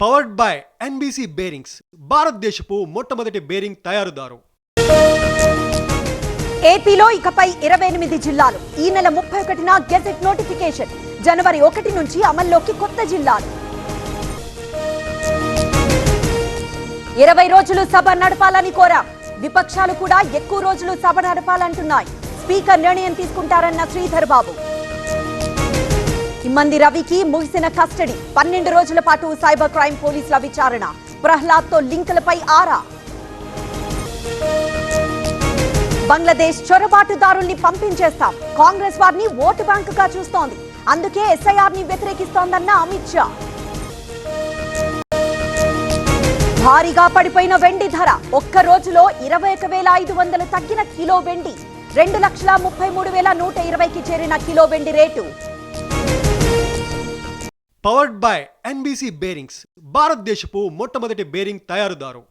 Powered by NBC bearings, భారతదేశపు మొట్టమొదటి bearing తయారుదారు. ఏపీలో ఇకపై 28 జిల్లాలు. ఈ నెల 31న గెజెట్ నోటిఫికేషన్. జనవరి 1 నుంచి అమల్లోకి కొత్త జిల్లాలు. 20 రోజులు సభ నడపాలని కోరాం. విపక్షాలు కూడా ఎక్కువ రోజులు సభ నడపాలంటున్నాయి. స్పీకర్ నిర్ణయం తీసుకుంటారన్న శ్రీధర్ బాబు. ఇమ్మంది రవికి ముగిసిన కస్టడీ. 12 రోజుల పాటు సైబర్ క్రైమ్ పోలీసుల విచారణ. ప్రహ్లాద్తో లింకులపై ఆరా. బంగ్లాదేశ్ చొరబాటుదారుల్ని పంపించేస్తాం. కాంగ్రెస్ వారిని ఓటు బ్యాంకుగా చూస్తోంది. అందుకే ఎస్ఐఆర్ ని వ్యతిరేకిస్తోందన్న అమిత్ షా. భారీగా పడిపోయిన వెండి ధర. ఒక్క రోజులో 21,500 తగ్గిన కిలో వెండి. 2,33,120కి చేరిన కిలో వెండి rate. Powered by NBC bearings, భారతదేశపు మొట్టమొదటి బేరింగ్ తయారుదారు.